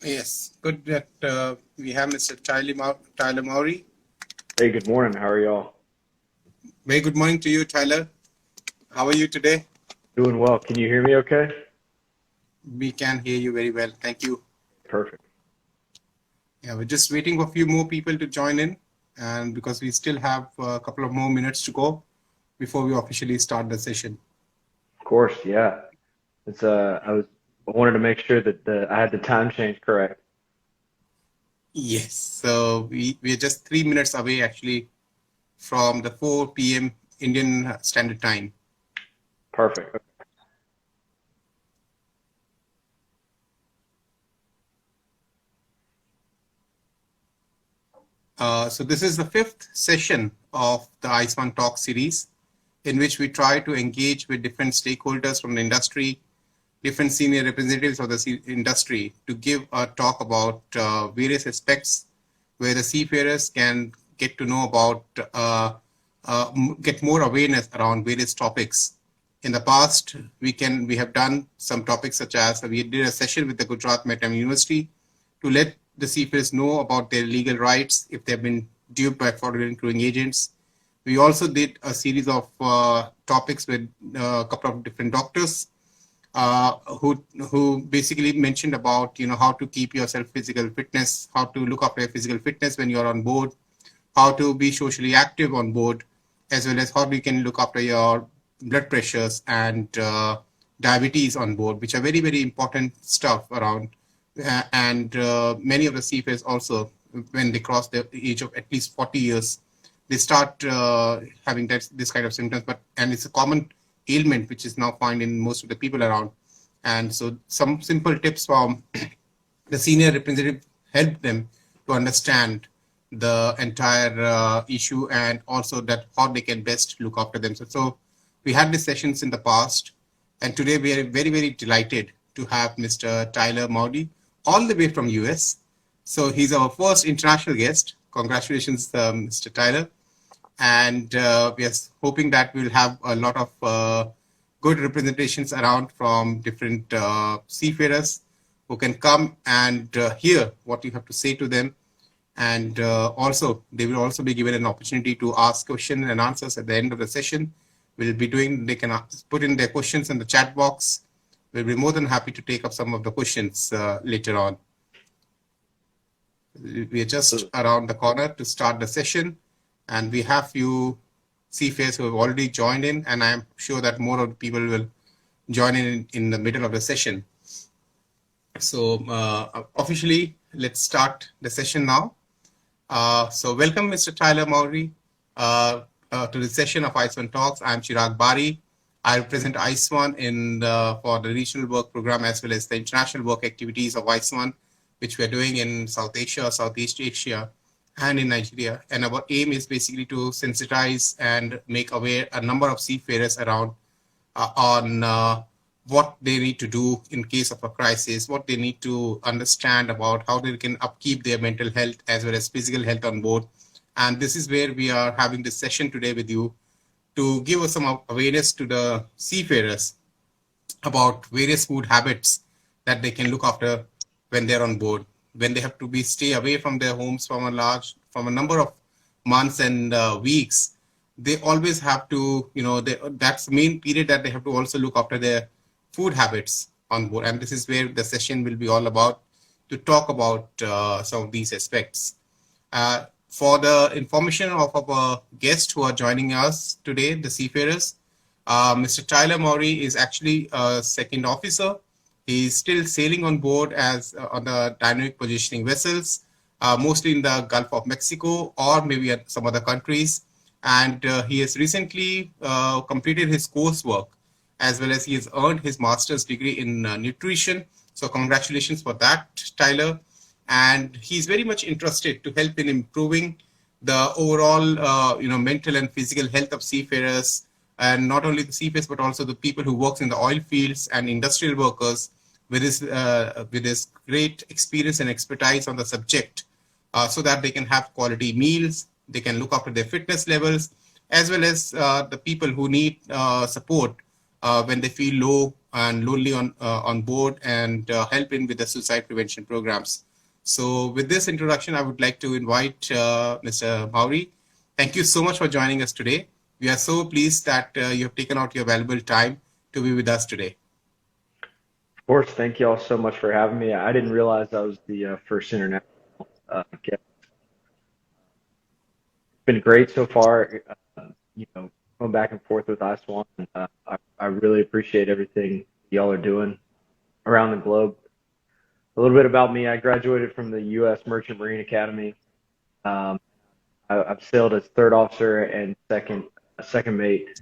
Yes, good that we have Mr. Tyler Mowry. Hey, good morning. How are y'all? Very good morning to you, Tyler. How are you today? Doing well. Can you hear me okay? We can hear you very well. Thank you. Perfect. Yeah, we're just waiting for a few more people to join in, and because we still have a couple of more minutes to go before we officially start the session. Of course, yeah. It's I wanted to make sure that I had the time change correct. Yes, so we're just 3 minutes away actually from the 4 p.m. Indian Standard Time. Perfect. So this is the fifth session of the ISWAN Talks series, in which we try to engage with different stakeholders from the industry, different senior representatives of the industry to give a talk about various aspects where the seafarers can get to know about, get more awareness around various topics. In the past, we have done some topics such as we did a session with the Gujarat Maritime University to let the seafarers know about their legal rights if they've been duped by fraudulent crewing agents. We also did a series of topics with a couple of different doctors uh, who who basically mentioned about how to keep yourself physical fitness, how to look after your physical fitness when you're on board, how to be socially active on board, as well as how we can look after your blood pressures and diabetes on board, which are very, very important stuff around. And many of the seafarers also, when they cross the age of at least 40 years, they start having this kind of symptoms. And it's a common ailment which is now found in most of the people around. And so some simple tips from the senior representative help them to understand the entire issue and also that how they can best look after themselves. So we had these sessions in the past, and today we are very, very delighted to have Mr. Tyler Mowry all the way from US. So he's our first international guest. Congratulations, Mr. Tyler. And we are hoping that we'll have a lot of good representations around from different seafarers who can come and hear what you have to say to them. And also, they will also be given an opportunity to ask questions and answers at the end of the session. They can put in their questions in the chat box. We'll be more than happy to take up some of the questions later on. We are just around the corner to start the session, and we have few seafarers who have already joined in, and I'm sure that more of the people will join in the middle of the session. So officially, let's start the session now. So welcome, Mr. Tyler Mowry, to the session of ISWAN Talks. I'm Chirag Bari. I represent ISWAN for the regional work program as well as the international work activities of ISWAN, which we're doing in South Asia, Southeast Asia, and in Nigeria. And our aim is basically to sensitize and make aware a number of seafarers around on what they need to do in case of a crisis, what they need to understand about how they can upkeep their mental health as well as physical health on board. And this is where we are having this session today with you to give us some awareness to the seafarers about various food habits that they can look after when they're on board, when they have to stay away from their homes from a number of months and weeks. They always have to, that's the main period that they have to also look after their food habits on board. And this is where the session will be all about, to talk about some of these aspects. For the information of our guests who are joining us today, the seafarers, Mr. Tyler Mowry is actually a second officer. He's still sailing on board as on the dynamic positioning vessels, mostly in the Gulf of Mexico or maybe at some other countries. And he has recently completed his coursework, as well as he has earned his master's degree in nutrition. So congratulations for that, Tyler. And he's very much interested to help in improving the overall, mental and physical health of seafarers, and not only the seafarers, but also the people who work in the oil fields and industrial workers with his great experience and expertise on the subject, so that they can have quality meals, they can look after their fitness levels, as well as the people who need support when they feel low and lonely on board, and help in with the suicide prevention programs. So with this introduction, I would like to invite Mr. Mowry. Thank you so much for joining us today. We are so pleased that you have taken out your valuable time to be with us today. Of course, thank you all so much for having me. I didn't realize I was the first international guest. It's been great so far. Going back and forth with ISWAN. I really appreciate everything y'all are doing around the globe. A little bit about me: I graduated from the U.S. Merchant Marine Academy. I've sailed as third officer and second mate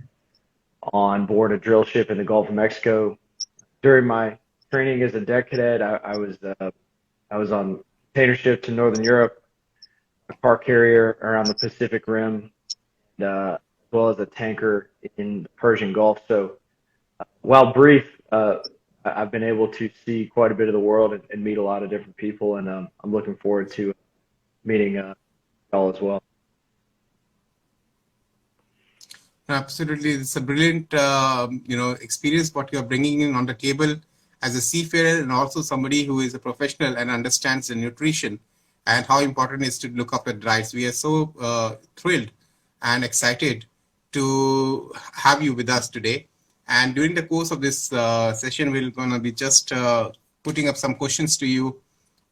on board a drill ship in the Gulf of Mexico. During my training as a deck cadet, I was on container ships in Northern Europe, a car carrier around the Pacific Rim, and as well as a tanker in the Persian Gulf. So while brief, I've been able to see quite a bit of the world and meet a lot of different people, and I'm looking forward to meeting y'all as well. Absolutely, it's a brilliant, experience what you are bringing in on the table as a seafarer, and also somebody who is a professional and understands the nutrition and how important it is to look after diets. We are so thrilled and excited to have you with us today. And during the course of this session, we're going to be just putting up some questions to you,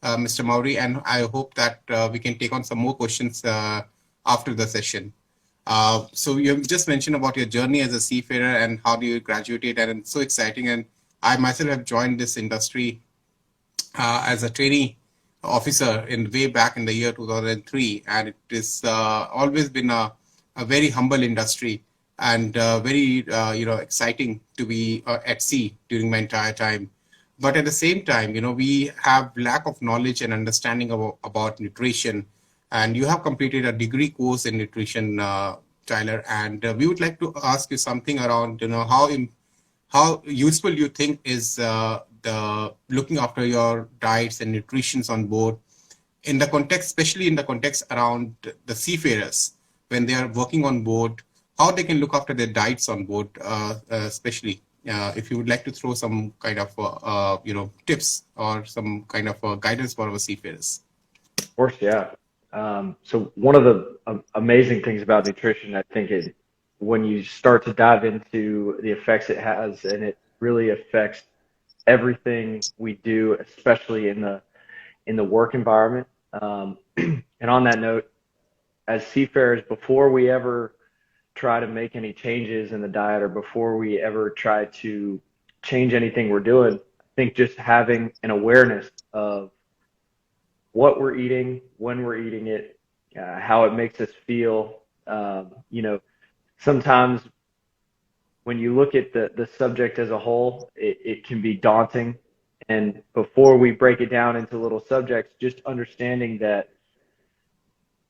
Mr. Mowry, and I hope that we can take on some more questions after the session. So you have just mentioned about your journey as a seafarer and how do you graduated, and it's so exciting. And I myself have joined this industry as a trainee officer in way back in the year 2003, and it is always been a very humble industry and very exciting to be at sea during my entire time. But at the same time, we have lack of knowledge and understanding about nutrition. And you have completed a degree course in nutrition, Tyler, and we would like to ask you something around, how useful you think is the looking after your diets and nutritions on board in the context, especially in the context around the seafarers when they are working on board, how they can look after their diets on board, especially if you would like to throw some kind of tips or some kind of guidance for our seafarers. Of course, yeah. So one of the amazing things about nutrition, I think, is when you start to dive into the effects it has, and it really affects everything we do, especially in the work environment. And on that note, as seafarers, before we ever try to make any changes in the diet, or before we ever try to change anything we're doing, I think just having an awareness of what we're eating, when we're eating it, how it makes us feel. Sometimes when you look at the subject as a whole, it can be daunting. And before we break it down into little subjects, just understanding that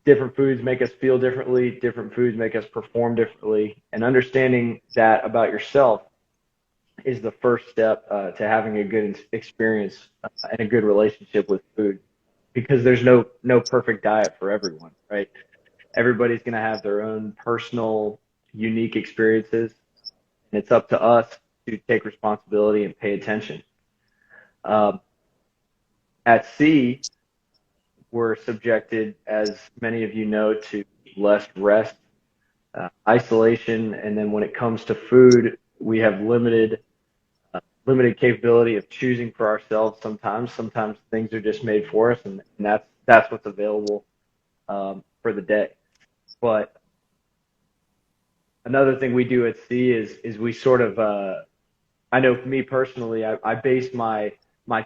different foods make us feel differently, different foods make us perform differently, and understanding that about yourself is the first step to having a good experience and a good relationship with food. Because there's no perfect diet for everyone, right? Everybody's going to have their own personal, unique experiences, and it's up to us to take responsibility and pay attention. At sea, we're subjected, as many of you know, to less rest, isolation, and then when it comes to food, we have limited capability of choosing for ourselves. Sometimes things are just made for us, and that's what's available for the day. But another thing we do at sea is we sort of I know for me personally, I base my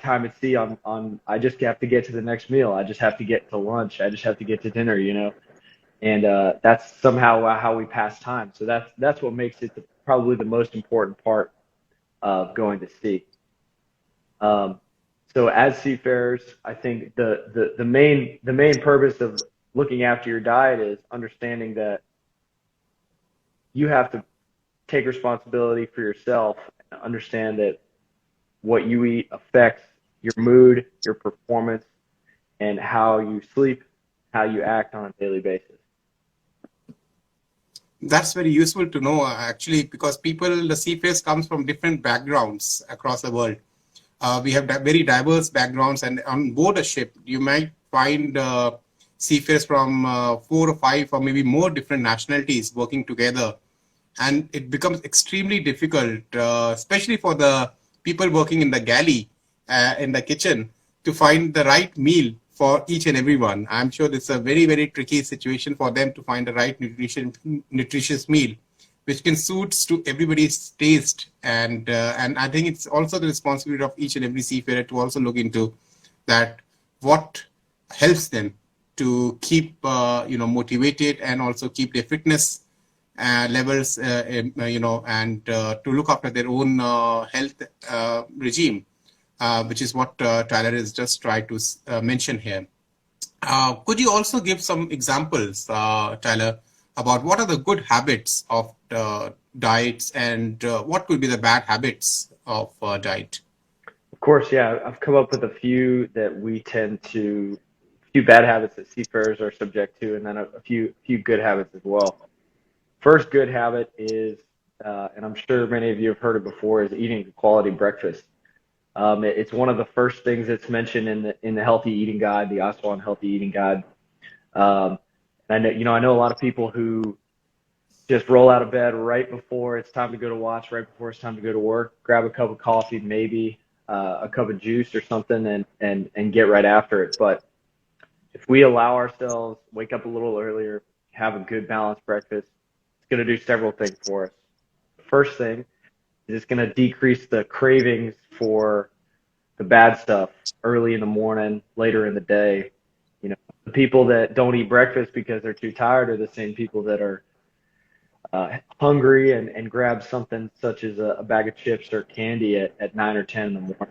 time at sea on I just have to get to the next meal, I just have to get to lunch, I just have to get to dinner, and that's somehow how we pass time. So that's what makes it probably the most important part of going to sea. So as seafarers, I think the main purpose of looking after your diet is understanding that you have to take responsibility for yourself and understand that what you eat affects your mood, your performance, and how you sleep, how you act on a daily basis. That's very useful to know, actually, because the seafarers comes from different backgrounds across the world. We have very diverse backgrounds, and on board a ship, you might find seafarers from 4 or 5 or maybe more different nationalities working together. And it becomes extremely difficult, especially for the people working in the galley, in the kitchen, to find the right meal for each and every one. I'm sure it's a very, very tricky situation for them to find the right nutritious meal, which can suit to everybody's taste. And I think it's also the responsibility of each and every seafarer to also look into that, what helps them to keep motivated and also keep their fitness levels, and to look after their own health regime, which is what Tyler has just tried to mention here. Could you also give some examples, Tyler, about what are the good habits of diets, and what could be the bad habits of diet? Of course, yeah, I've come up with a few that we tend to, a few bad habits that seafarers are subject to, and then a few good habits as well. First good habit is, and I'm sure many of you have heard it before, is eating a quality breakfast. It's one of the first things that's mentioned in the healthy eating guide, the ISWAN healthy eating guide. And I know a lot of people who just roll out of bed right before it's time to go to watch, right before it's time to go to work, grab a cup of coffee, maybe a cup of juice or something, and get right after it. But if we allow ourselves, wake up a little earlier, have a good balanced breakfast, it's going to do several things for us. The first thing is it's going to decrease the cravings for the bad stuff early in the morning, later in the day. The people that don't eat breakfast because they're too tired are the same people that are hungry and grab something such as a bag of chips or candy at 9 or 10 in the morning.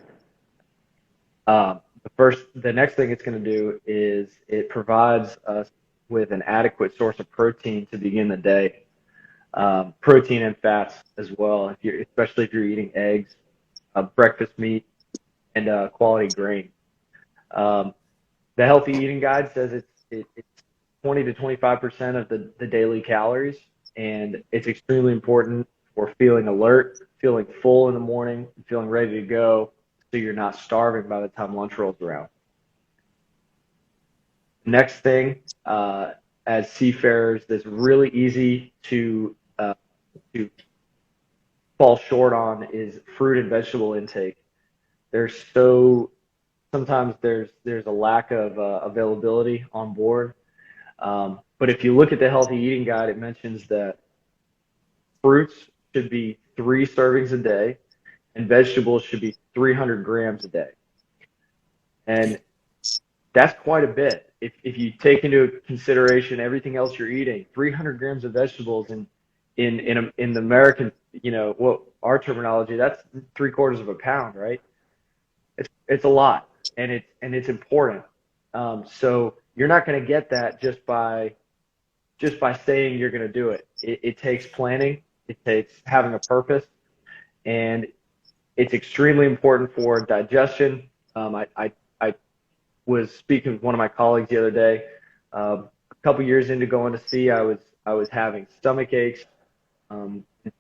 The next thing it's going to do is it provides us with an adequate source of protein to begin the day. Protein and fats as well, especially if you're eating eggs, breakfast meat, and quality grain. The healthy eating guide says it's 20 to 25% of the daily calories, and it's extremely important for feeling alert, feeling full in the morning, feeling ready to go, so you're not starving by the time lunch rolls around. Next thing, as seafarers, that's really easy to fall short on is fruit and vegetable intake. Sometimes there's a lack of availability on board. But if you look at the healthy eating guide, it mentions that fruits should be 3 servings a day, and vegetables should be 300 grams a day. And that's quite a bit. If you take into consideration everything else you're eating, 300 grams of vegetables in the American, our terminology, that's 3/4 of a pound, right? It's a lot, and it's important. So you're not going to get that just by saying you're going to do it. It takes planning. It takes having a purpose, and it's extremely important for digestion. I was speaking with one of my colleagues the other day. A couple years into going to sea, I was having stomach aches,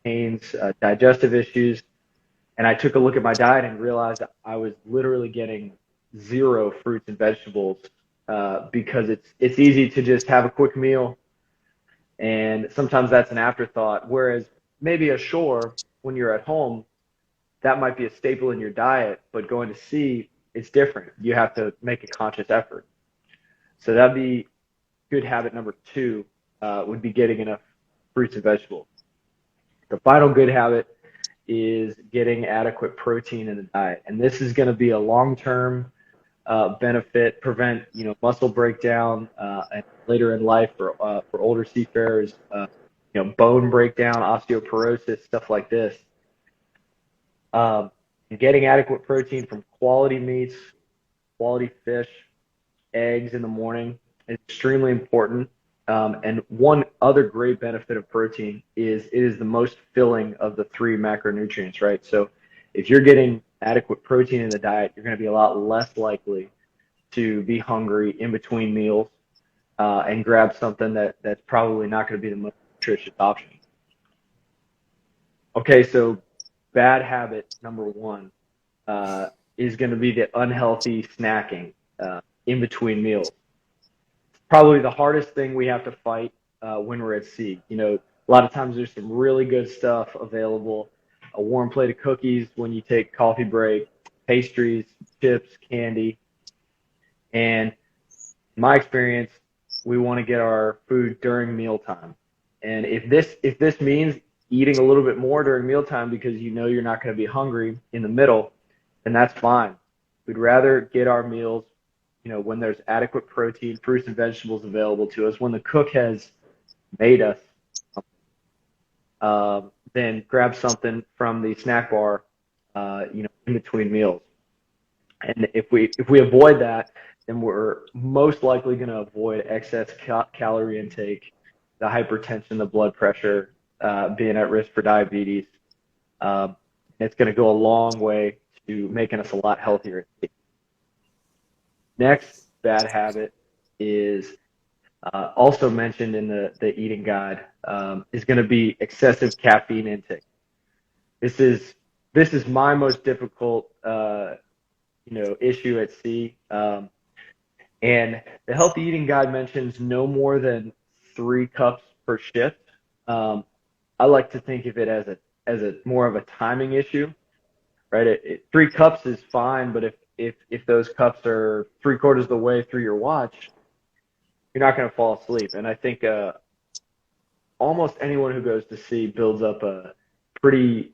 pains, digestive issues, and I took a look at my diet and realized I was literally getting 0 fruits and vegetables because it's easy to just have a quick meal, and sometimes that's an afterthought. Whereas maybe ashore, when you're at home, that might be a staple in your diet, but going to sea, it's different. You have to make a conscious effort. So that'd be good habit number 2, would be getting enough fruits and vegetables. The final good habit is getting adequate protein in the diet. And this is going to be a long-term benefit, prevent muscle breakdown, and later in life for older seafarers, bone breakdown, osteoporosis, stuff like this. Getting adequate protein from quality meats, quality fish, eggs in the morning is extremely important. And one other great benefit of protein is it is the most filling of the 3 macronutrients, right? So if you're getting adequate protein in the diet, you're going to be a lot less likely to be hungry in between meals and grab something that's probably not going to be the most nutritious option. Okay, so bad habit number one is going to be the unhealthy snacking in between meals. Probably the hardest thing we have to fight when we're at sea. You know, a lot of times there's some really good stuff available. A warm plate of cookies when you take coffee break, pastries, chips, candy. And in my experience, we want to get our food during mealtime. And if this means eating a little bit more during mealtime because you know you're not going to be hungry in the middle, then that's fine. We'd rather get our meals, you know, when there's adequate protein, fruits and vegetables available to us, when the cook has made us, then grab something from the snack bar, you know, in between meals. And if we avoid that, then we're most likely going to avoid excess calorie intake, the hypertension, the blood pressure, being at risk for diabetes. It's going to go a long way to making us a lot healthier. Next bad habit is also mentioned in the eating guide, is going to be excessive caffeine intake. This is my most difficult issue at sea. And the healthy eating guide mentions no more than 3 cups per shift. I like to think of it as a more of a timing issue, right? 3 cups is fine, but if those cups are 3/4 of the way through your watch, you're not going to fall asleep. And I think almost anyone who goes to sea builds up a pretty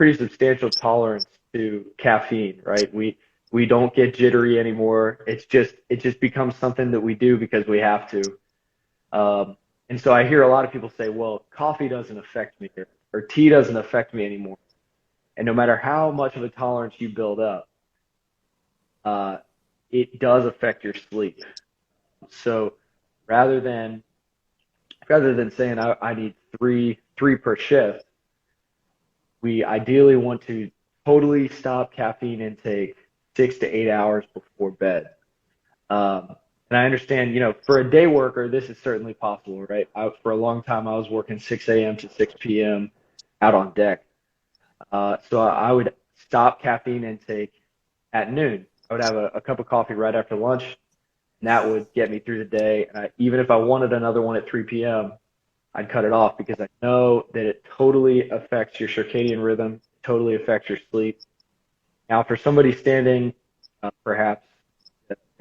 substantial tolerance to caffeine, right? We don't get jittery anymore. It just becomes something that we do because we have to. And so I hear a lot of people say, well, coffee doesn't affect me or tea doesn't affect me anymore. And no matter how much of a tolerance you build up, it does affect your sleep. So rather than saying I need three per shift, we ideally want to totally stop caffeine intake 6 to 8 hours before bed. And I understand, you know, for a day worker, this is certainly possible, right? For a long time, I was working 6 a.m. to 6 p.m. out on deck. So I would stop caffeine intake at noon. I would have a cup of coffee right after lunch, and that would get me through the day. And even if I wanted another one at 3 p.m., I'd cut it off because I know that it totally affects your circadian rhythm, totally affects your sleep. Now, for somebody standing perhaps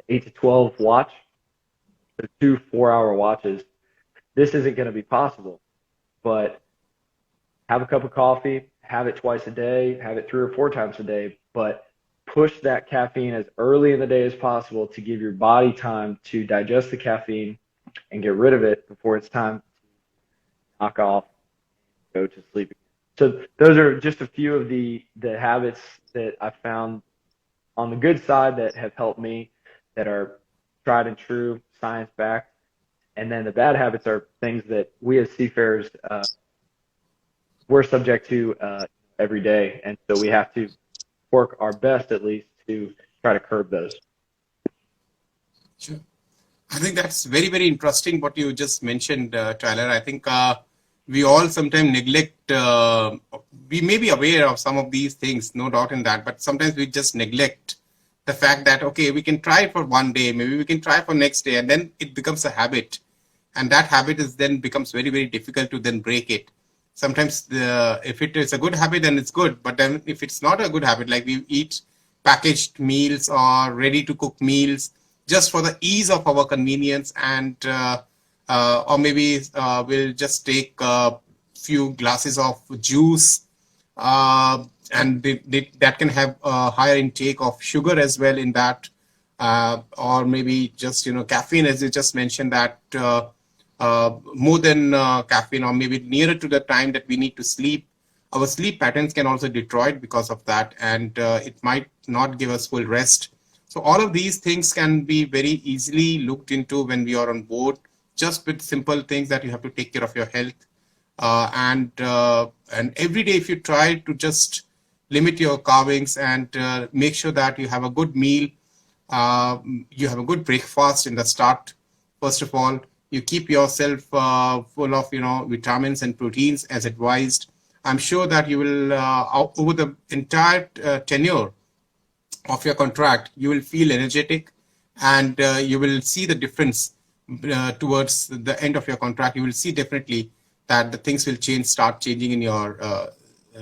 8 to 12 watch, so 2 4-hour watches, this isn't going to be possible. But have a cup of coffee, have it twice a day, have it 3 or 4 times a day, but push that caffeine as early in the day as possible to give your body time to digest the caffeine and get rid of it before it's time to knock off and go to sleep. So those are just a few of the habits that I found on the good side that have helped me, that are tried and true, science-backed. And then the bad habits are things that we as seafarers, we're subject to every day. And so we have to work our best, at least, to try to curb those. Sure. I think that's very, very interesting what you just mentioned, Tyler. I think we all sometimes neglect, we may be aware of some of these things, no doubt in that, but sometimes we just neglect the fact that, okay, we can try for one day, maybe we can try for next day, and then it becomes a habit. And that habit is then becomes very, very difficult to then break it. Sometimes if it is a good habit, then it's good. But then if it's not a good habit, like we eat packaged meals or ready to cook meals just for the ease of our convenience, and or maybe we'll just take a few glasses of juice, and that can have a higher intake of sugar as well in that, or maybe just, caffeine, as you just mentioned, that more than caffeine, or maybe nearer to the time that we need to sleep. Our sleep patterns can also deteriorate because of that, and it might not give us full rest. So all of these things can be very easily looked into when we are on board, just with simple things that you have to take care of your health. And every day, if you try to just limit your carvings and make sure that you have a good meal, you have a good breakfast in the start, first of all, you keep yourself full of, vitamins and proteins as advised. I'm sure that you will, over the entire tenure of your contract, you will feel energetic, and you will see the difference towards the end of your contract. You will see definitely that the things will start changing in your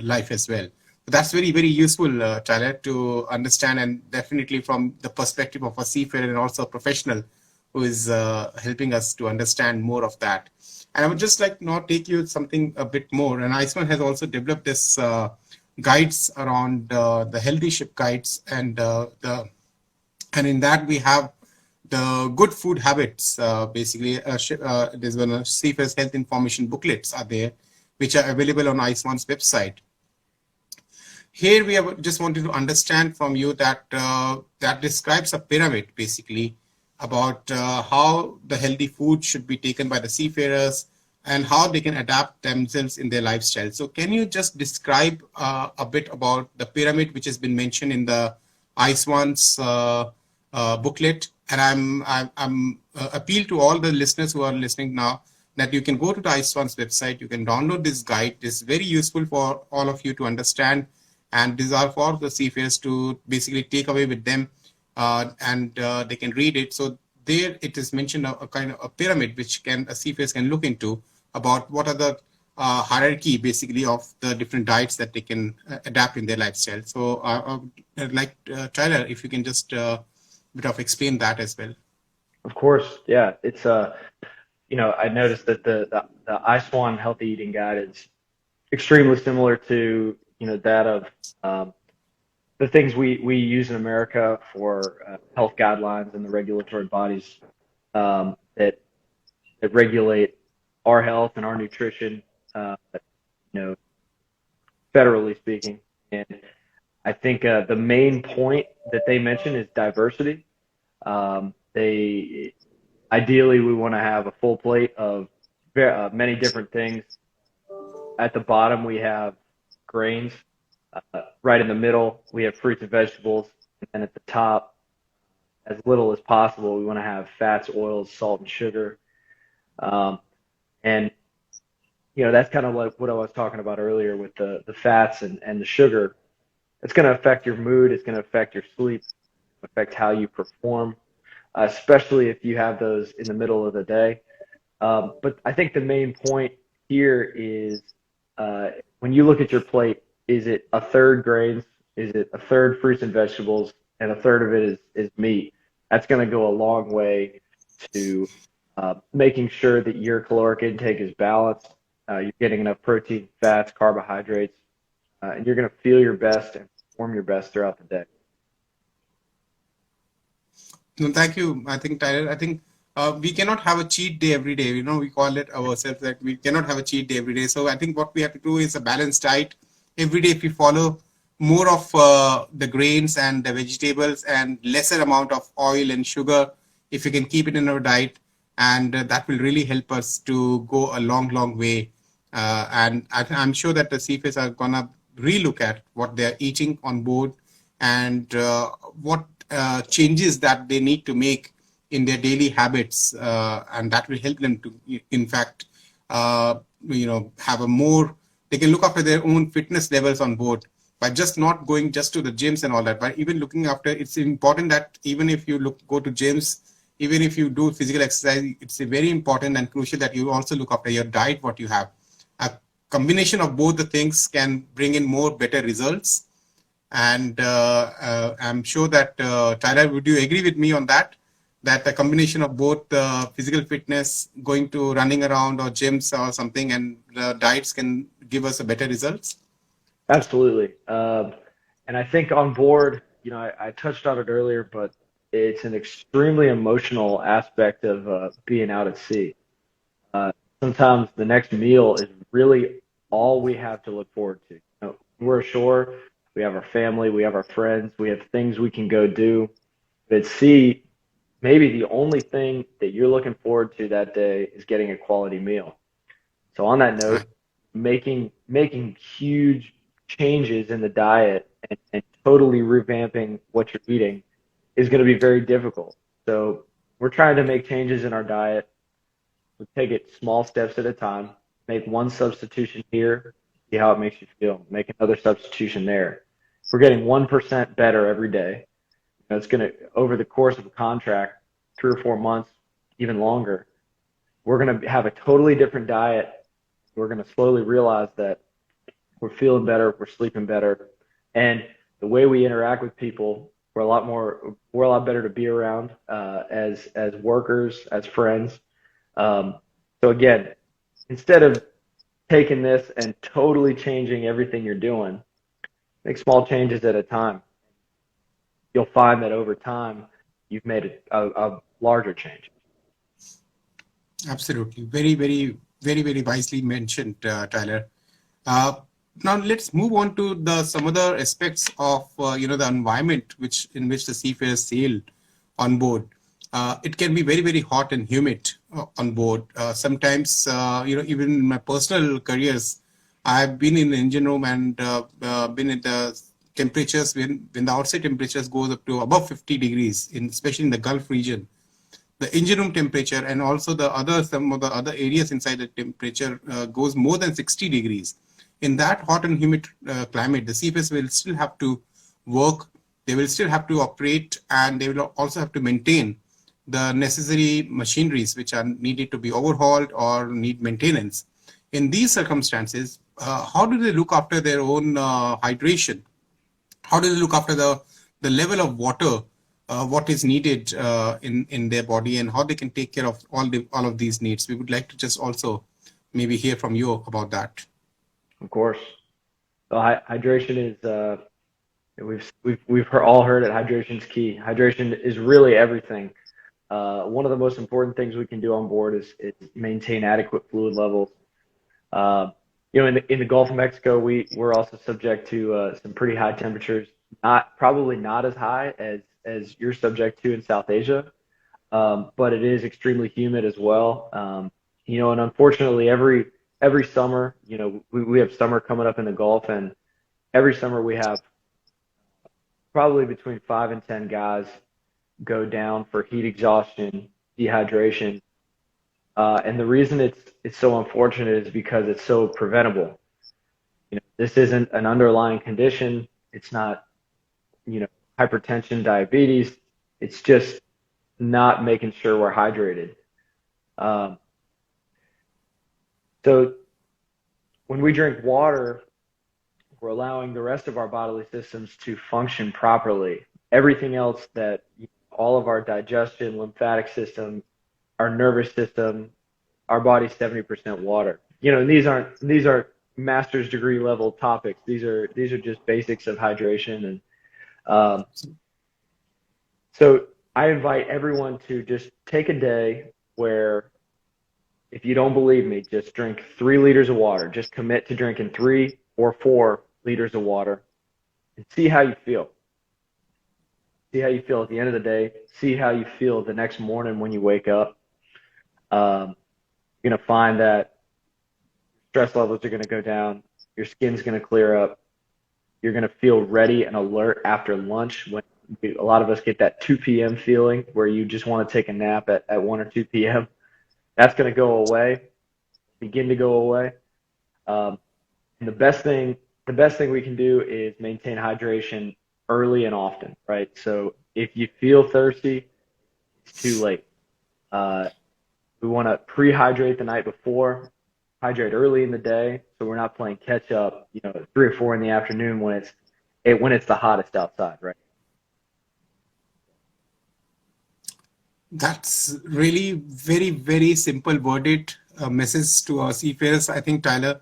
life as well. So that's very, very useful, Tyler, to understand, and definitely from the perspective of a seafarer and also a professional who is helping us to understand more of that. And I would just like now take you something a bit more. And ISWAN has also developed this guides around the healthy ship guides, and in that we have the good food habits. Basically, there's one Seafarers Health Information booklets are there, which are available on ISWAN's website. Here we have just wanted to understand from you that that describes a pyramid basically about how the healthy food should be taken by the seafarers and how they can adapt themselves in their lifestyle. So can you just describe a bit about the pyramid which has been mentioned in the ISWAN's booklet? And I'm appeal to all the listeners who are listening now that you can go to the ISWAN's website, you can download this guide. This is very useful for all of you to understand, and these are for the seafarers to basically take away with them, and they can read it. So there it is mentioned a kind of a pyramid which a seafarers can look into about what are the hierarchy basically of the different diets that they can adapt in their lifestyle. So I'd like Tyler, if you can just bit of explain that as well. Of course, yeah. It's I noticed that the ISWAN Healthy Eating Guide is extremely similar to that of the things we use in America for health guidelines and the regulatory bodies that regulate our health and our nutrition, federally speaking. And I think the main point that they mention is diversity. Ideally, we want to have a full plate of many different things. At the bottom, we have grains. Right in the middle, we have fruits and vegetables. And then at the top, as little as possible, we want to have fats, oils, salt, and sugar. And that's kind of like what I was talking about earlier with the fats and the sugar. It's going to affect your mood. It's going to affect your sleep, affect how you perform, especially if you have those in the middle of the day. But I think the main point here is when you look at your plate, is it a third grains? Is it a third fruits and vegetables? And a third of it is meat? That's going to go a long way to making sure that your caloric intake is balanced. You're getting enough protein, fats, carbohydrates, and you're going to feel your best and perform your best throughout the day. No, thank you. I think, Tyler, we cannot have a cheat day every day. We call it ourselves that we cannot have a cheat day every day. So I think what we have to do is a balanced diet. Every day, if we follow more of the grains and the vegetables and lesser amount of oil and sugar, if we can keep it in our diet, and that will really help us to go a long, long way. And I'm sure that the seafarers are going to relook at what they're eating on board and what changes that they need to make in their daily habits, and that will help them to, in fact, have a more. They can look after their own fitness levels on board by just not going just to the gyms and all that, but even looking after. It's important that even if you go to gyms, even if you do physical exercise, it's very important and crucial that you also look after your diet, what you have. A combination of both the things can bring in more better results. And I'm sure that, Tyler, would you agree with me on that? That a combination of both physical fitness, going to running around or gyms or something, and the diets can give us a better results? Absolutely. And I think on board, I touched on it earlier, but it's an extremely emotional aspect of being out at sea. Sometimes the next meal is really all we have to look forward to. We're ashore, we have our family, we have our friends, we have things we can go do. But at sea, maybe the only thing that you're looking forward to that day is getting a quality meal. So on that note, making huge changes in the diet and totally revamping what you're eating is going to be very difficult. So we're trying to make changes in our diet We take it small steps at a time, make one substitution here, see how it makes you feel, make another substitution there. If we're getting 1% better every day, it's going to, over the course of a contract, 3 or 4 months, even longer, we're going to have a totally different diet. We're going to slowly realize that we're feeling better, we're sleeping better, and the way we interact with people, we're a lot better to be around as workers, as friends. So again, instead of taking this and totally changing everything you're doing, make small changes at a time. You'll find that over time, you've made a larger change. Absolutely. Very, very, very, very wisely mentioned, Tyler. Now let's move on to some other aspects of the environment in which the seafarers sail on board. It can be very, very hot and humid on board. Sometimes even in my personal careers, I've been in the engine room and been in the temperatures when the outside temperatures goes up to above 50 degrees, especially in the Gulf region. The engine room temperature and also some of the other areas inside the temperature goes more than 60 degrees. In that hot and humid climate, the seafarers will still have to work, they will still have to operate, and they will also have to maintain the necessary machineries which are needed to be overhauled or need maintenance. In these circumstances, how do they look after their own hydration? How do they look after the level of water, what is needed in their body, and how they can take care of all of these needs? We would like to just also maybe hear from you about that. Of course. So hydration is we've all heard it. Hydration is key. Hydration is really everything. One of the most important things we can do on board is maintain adequate fluid levels. In the Gulf of Mexico, we're also subject to some pretty high temperatures. Probably not as high as you're subject to in South Asia, but it is extremely humid as well. And unfortunately, every summer, we have summer coming up in the Gulf, and every summer we have probably between 5 and 10 guys go down for heat exhaustion, dehydration. And the reason it's so unfortunate is because it's so preventable. This isn't an underlying condition. It's not, hypertension, diabetes. It's just not making sure we're hydrated. So when we drink water, we're allowing the rest of our bodily systems to function properly. Everything else all of our digestion, lymphatic system, our nervous system, our body's 70% water. And these aren't master's degree level topics. These are just basics of hydration. And so I invite everyone to just take a day where, if you don't believe me, just drink 3 liters of water. Just commit to drinking 3 or 4 liters of water and see how you feel. See how you feel at the end of the day. See how you feel the next morning when you wake up. You're going to find that stress levels are going to go down. Your skin's going to clear up. You're going to feel ready and alert after lunch. When a lot of us get that 2 p.m. feeling where you just want to take a nap at 1 or 2 p.m. That's going to go away, begin to go away. And the best thing we can do is maintain hydration early and often, right? So if you feel thirsty, it's too late. We want to pre-hydrate the night before, hydrate early in the day, so we're not playing catch up, at 3 or 4 in the afternoon when it's the hottest outside, right? That's really very, very simple worded message to our seafarers, I think, Tyler.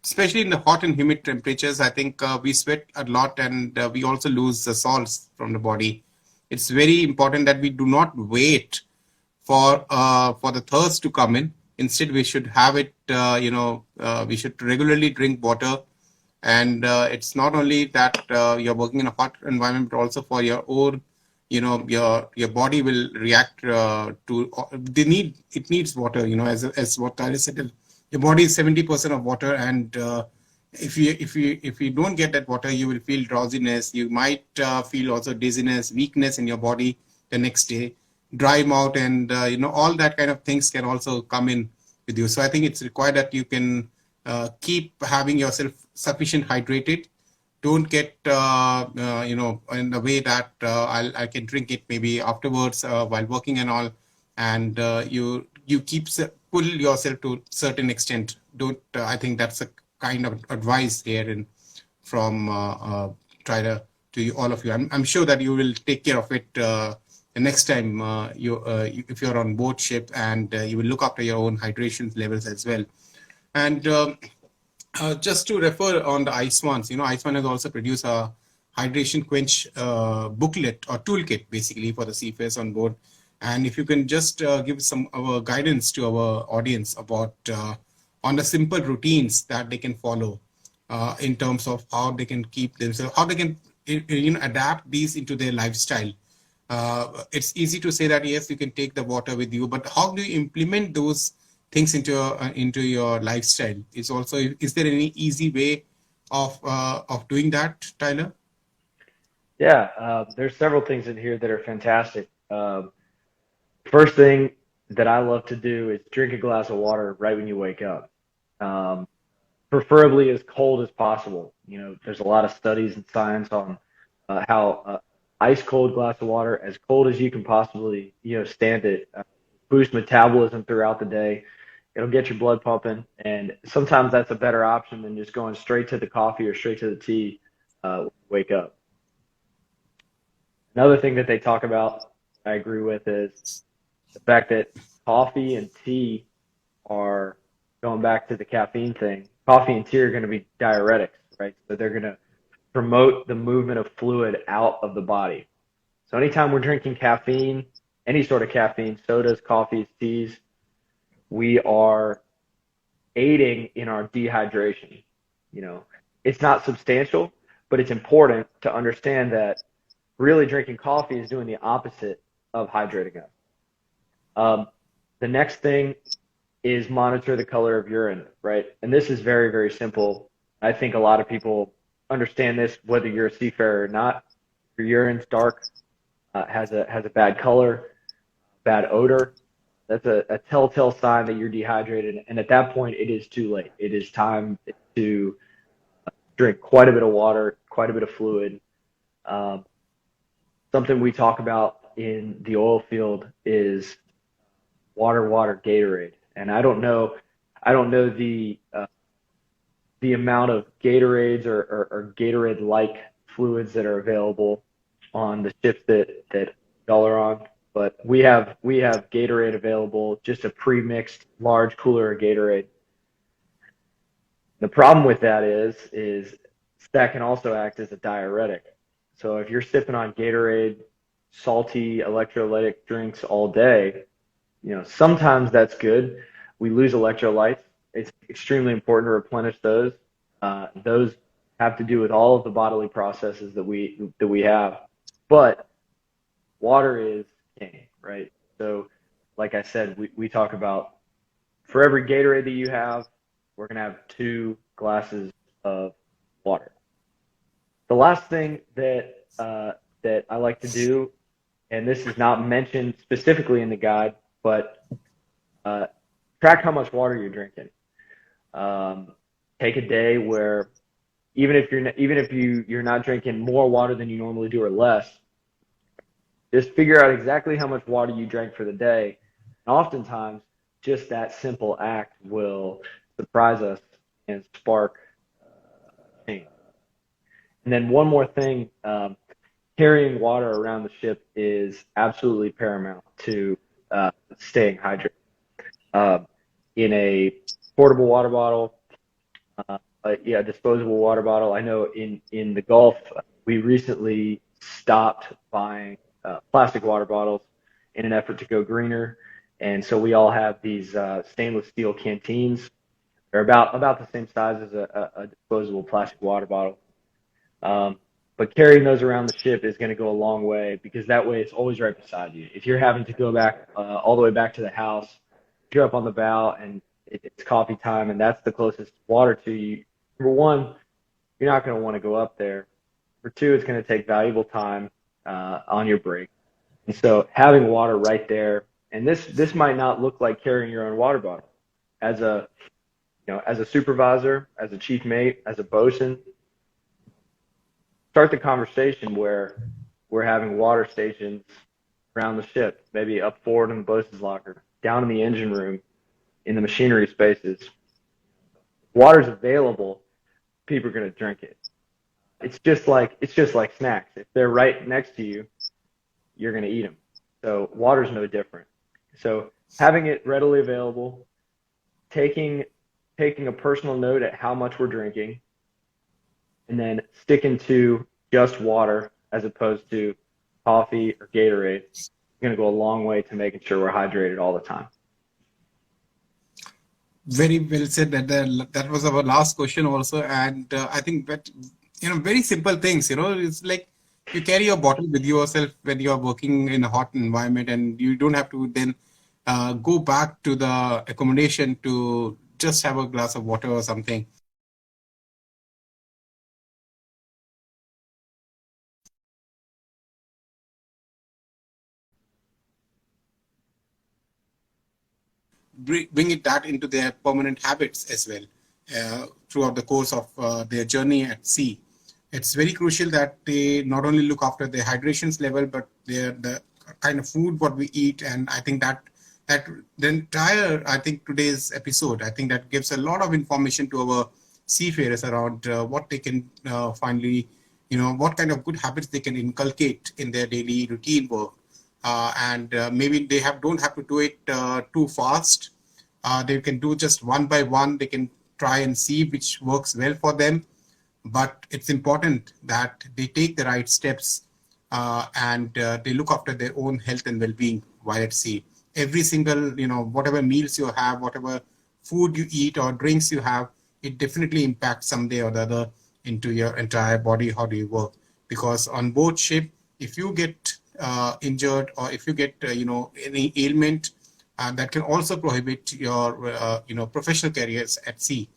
Especially in the hot and humid temperatures, I think we sweat a lot, and we also lose the salts from the body. It's very important that we do not wait for the thirst to come in. Instead, we should have it. We should regularly drink water, and it's not only that you're working in a hot environment, but also for your own. Your body will react to the need. It needs water. As what Tyler said, your body is 70% of water, and if you don't get that water, you will feel drowsiness. You might feel also dizziness, weakness in your body the next day. dry mouth, and all that kind of things can also come in with you. So I think it's required that you can keep having yourself sufficient hydrated. Don't get in a way that I can drink it maybe afterwards while working and all, and you pull yourself to certain extent. Don't I think that's a kind of advice here in from Tyler to all of you. I'm sure that you will take care of it the next time if you're on board ship, and you will look after your own hydration levels as well. And just to refer on the ISWANs, ISWAN has also produced a hydration quench booklet or toolkit basically for the seafarers on board. And if you can just give some guidance to our audience about on the simple routines that they can follow in terms of how they can keep themselves, how they can adapt these into their lifestyle. It's easy to say that yes, you can take the water with you, but how do you implement those things into your lifestyle? Is there any easy way of doing that, Tyler? Yeah, there's several things in here that are fantastic. First thing that I love to do is drink a glass of water right when you wake up. Preferably as cold as possible. There's a lot of studies and science on how ice cold glass of water, as cold as you can possibly, stand it, boost metabolism throughout the day. It'll get your blood pumping, and sometimes that's a better option than just going straight to the coffee or straight to the tea wake up. Another thing that they talk about, I agree with, is the fact that coffee and tea are, going back to the caffeine thing, coffee and tea are going to be diuretics, right? So they're going to promote the movement of fluid out of the body. So anytime we're drinking caffeine, any sort of caffeine, sodas, coffees, teas, we are aiding in our dehydration. It's not substantial, but it's important to understand that really drinking coffee is doing the opposite of hydrating us. The next thing is monitor the color of urine, right? And this is very, very simple. I think a lot of people understand this, whether you're a seafarer or not. If your urine's dark, has a bad color, bad odor, that's a telltale sign that you're dehydrated. And at that point, it is too late. It is time to drink quite a bit of water, quite a bit of fluid. Something we talk about in the oil field is water, Gatorade. And I don't know the amount of Gatorades or Gatorade-like fluids that are available on the ships that y'all are on, but we have Gatorade available, just a pre-mixed large cooler of Gatorade. The problem with that is that can also act as a diuretic. So if you're sipping on Gatorade, salty electrolytic drinks all day, sometimes that's good. We lose electrolytes. It's extremely important to replenish those. Those have to do with all of the bodily processes that we have. But water is king, right? So like I said, we talk about for every Gatorade that you have, we're going to have 2 glasses of water. The last thing that I like to do, and this is not mentioned specifically in the guide, but track how much water you're drinking. Take a day where even if you're not drinking more water than you normally do or less, just figure out exactly how much water you drank for the day. And oftentimes, just that simple act will surprise us and spark change. And then one more thing, carrying water around the ship is absolutely paramount to staying hydrated. In a portable water bottle, disposable water bottle. I know in the Gulf, we recently stopped buying plastic water bottles in an effort to go greener, and so we all have these stainless steel canteens. They're about the same size as a disposable plastic water bottle. But carrying those around the ship is going to go a long way, because that way it's always right beside you. If you're having to go back all the way back to the house, you're up on the bow and it's coffee time and that's the closest water to you, number one, you're not going to want to go up there. Number two, it's going to take valuable time on your break. And so having water right there, and this might not look like carrying your own water bottle. As a as a supervisor, as a chief mate, as a bosun, start the conversation where we're having water stations around the ship, maybe up forward in the bosun's locker, down in the engine room, in the machinery spaces. Water's available, people are going to drink it. It's just like snacks. If they're right next to you, you're going to eat them. So water's no different. So having it readily available, taking a personal note at how much we're drinking, and then sticking to just water as opposed to coffee or Gatorade is going to go a long way to making sure we're hydrated all the time. Very well said. That was our last question also, and I think that very simple things. It's like you carry your bottle with yourself when you are working in a hot environment, and you don't have to then go back to the accommodation to just have a glass of water or something. Bring it that into their permanent habits as well throughout the course of their journey at sea. It's very crucial that they not only look after their hydrations level, but the kind of food what we eat. And I think that the entire, I think today's episode, I think that gives a lot of information to our seafarers around what they can finally, what kind of good habits they can inculcate in their daily routine work. And maybe they don't have to do it too fast. They can do just one by one. They can try and see which works well for them. But it's important that they take the right steps and they look after their own health and well-being while at sea. Every single, whatever meals you have, whatever food you eat or drinks you have, it definitely impacts someday or the other into your entire body. How do you work? Because on board ship, if you get injured or if you get any ailment, that can also prohibit your professional careers at sea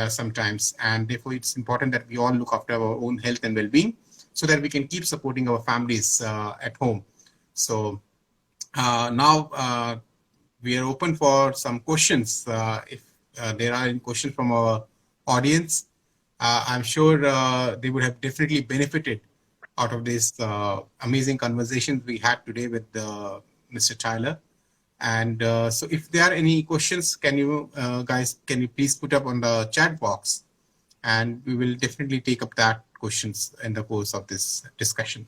sometimes. And therefore it's important that we all look after our own health and well-being so that we can keep supporting our families at home. So now we are open for some questions. If there are any questions from our audience, I'm sure they would have definitely benefited out of this amazing conversation we had today with Mr. Tyler. And so if there are any questions, can you please put up on the chat box, and we will definitely take up that questions in the course of this discussion.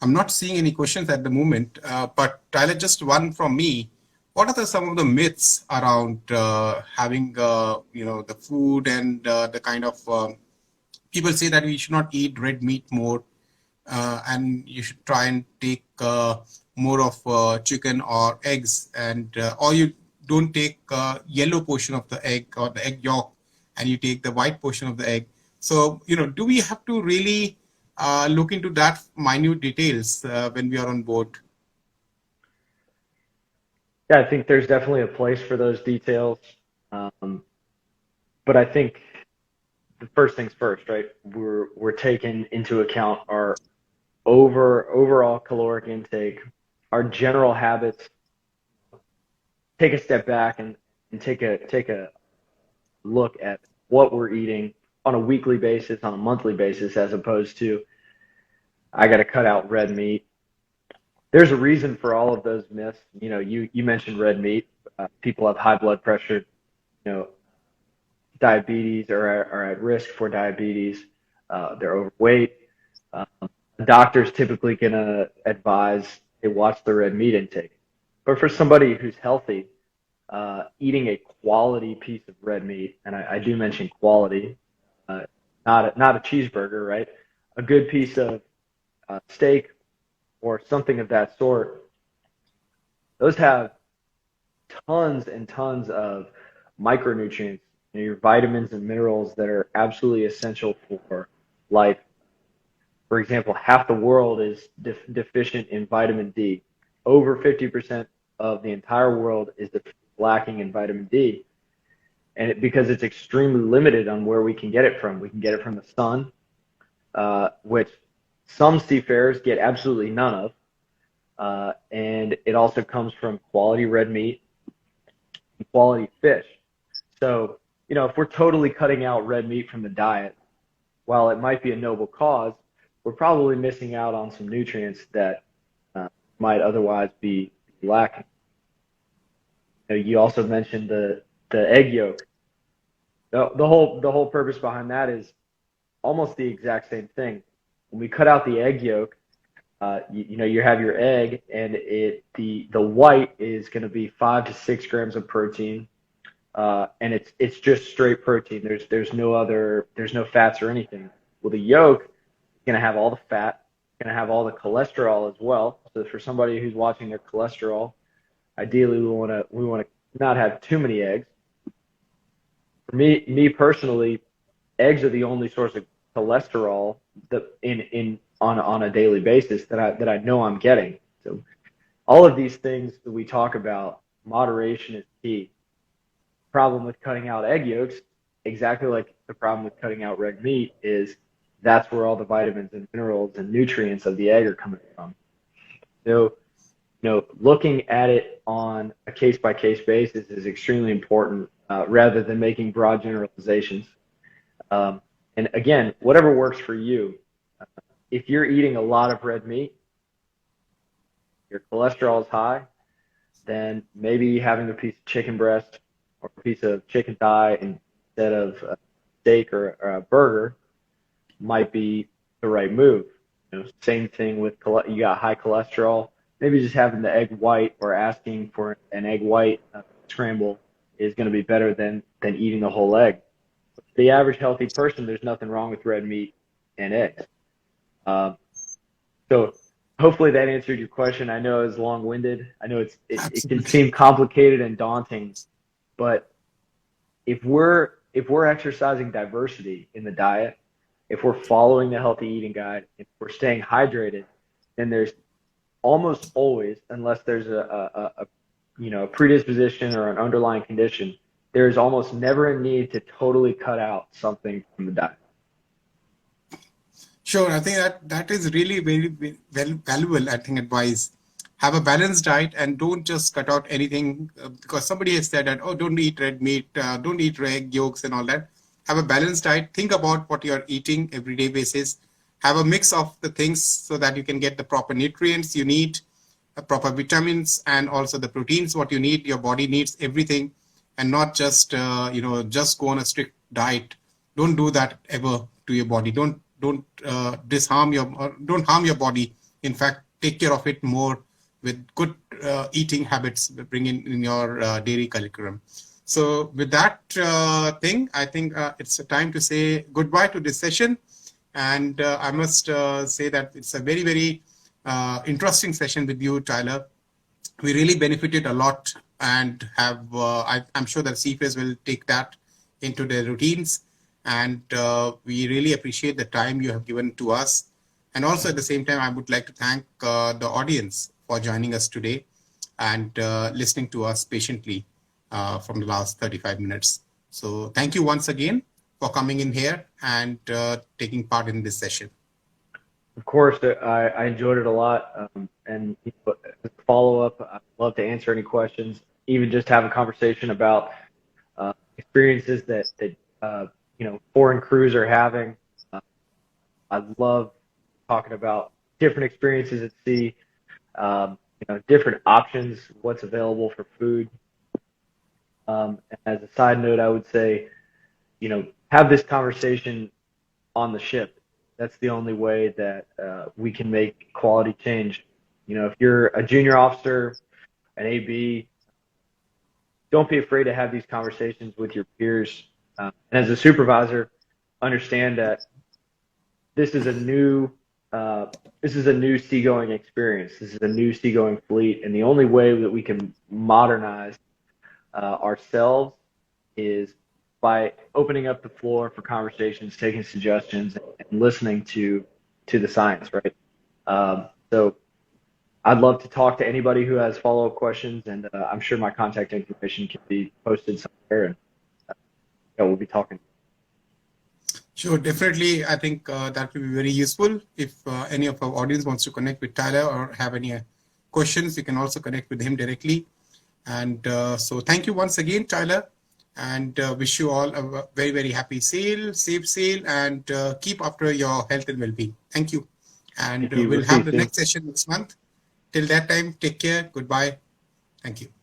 I'm not seeing any questions at the moment, but Tyler, just one from me. What are some of the myths around having the food and the kind of people say that we should not eat red meat more, and you should try and take more of chicken or eggs, and or you don't take yellow portion of the egg or the egg yolk, and you take the white portion of the egg. So do we have to really look into that minute details when we are on board? Yeah, I think there's definitely a place for those details. But I think the first things first, right? We're taking into account our overall caloric intake, our general habits. Take a step back and take a look at what we're eating on a weekly basis, on a monthly basis, as opposed to I got to cut out red meat. There's a reason for all of those myths. You mentioned red meat. People have high blood pressure, diabetes, or are at risk for diabetes. They're overweight. The doctor's typically going to advise they watch the red meat intake. But for somebody who's healthy, eating a quality piece of red meat, and I do mention quality, not a cheeseburger, right? A good piece of steak or something of that sort, those have tons and tons of micronutrients, your vitamins and minerals that are absolutely essential for life. For example, half the world is deficient in vitamin D. Over 50% of the entire world is lacking in vitamin D, and because it's extremely limited on where we can get it from. We can get it from the sun, which some seafarers get absolutely none of, and it also comes from quality red meat and quality fish. So, if we're totally cutting out red meat from the diet, while it might be a noble cause, we're probably missing out on some nutrients that might otherwise be lacking. You also mentioned the egg yolk. The whole purpose behind that is almost the exact same thing. When we cut out the egg yolk, you have your egg, and the white is going to be 5 to 6 grams of protein, and it's just straight protein. There's no fats or anything. Well, the yolk is going to have all the fat, going to have all the cholesterol as well. So for somebody who's watching their cholesterol, ideally we want to not have too many eggs. For me personally, eggs are the only source of cholesterol that on a daily basis that I know I'm getting. So all of these things that we talk about, moderation is key. Problem with cutting out egg yolks, exactly like the problem with cutting out red meat, is that's where all the vitamins and minerals and nutrients of the egg are coming from. So, looking at it on a case-by-case basis is extremely important, rather than making broad generalizations. And again, whatever works for you. If you're eating a lot of red meat, your cholesterol is high, then maybe having a piece of chicken breast or a piece of chicken thigh instead of a steak or a burger might be the right move. Same thing with you got high cholesterol. Maybe just having the egg white or asking for an egg white scramble is going to be better than eating the whole egg. For the average healthy person, there's nothing wrong with red meat and eggs. So hopefully that answered your question. I know it's long-winded. I know it can seem complicated and daunting, but if we're exercising diversity in the diet, if we're following the healthy eating guide, if we're staying hydrated, then there's almost always, unless there's a predisposition or an underlying condition, there's almost never a need to totally cut out something from the diet. Sure, I think that is really very, very valuable, advice. Have a balanced diet and don't just cut out anything, because somebody has said that, oh, don't eat red meat, don't eat egg yolks and all that. Have a balanced diet. Think about what you're eating everyday basis. Have a mix of the things so that you can get the proper nutrients you need, proper vitamins, and also the proteins what you need. Your body needs everything, and not just just go on a strict diet. Don't do that ever to your body. Don't harm your body. In fact, take care of it more with good eating habits, bring in your dairy curriculum. So with that I think it's a time to say goodbye to this session. And I must say that it's a very, very interesting session with you, Tyler. We really benefited a lot, and I'm sure that seafarers will take that into their routines. And we really appreciate the time you have given to us. And also at the same time, I would like to thank the audience for joining us today and listening to us patiently from the last 35 minutes. So thank you once again for coming in here and taking part in this session. Of course, I enjoyed it a lot. And as a follow-up, I'd love to answer any questions, even just have a conversation about experiences that foreign crews are having. I love talking about different experiences at sea, different options, what's available for food. As a side note, I would say, have this conversation on the ship. That's the only way that we can make quality change. If you're a junior officer, an AB, don't be afraid to have these conversations with your peers. And as a supervisor, understand that this is a new seagoing experience. This is a new seagoing fleet, and the only way that we can modernize ourselves is by opening up the floor for conversations, taking suggestions, and listening to the science, right? So I'd love to talk to anybody who has follow-up questions, and I'm sure my contact information can be posted somewhere, and we'll be talking. Sure, definitely. I think that will be very useful. If any of our audience wants to connect with Tyler or have any questions, you can also connect with him directly. And so thank you once again, Tyler, and wish you all a very, very happy sail, safe sail, and keep after your health and well-being. Thank you. And Thank you. we'll We'll see have you the soon. next session next month. Till that time, take care. Goodbye. Thank you.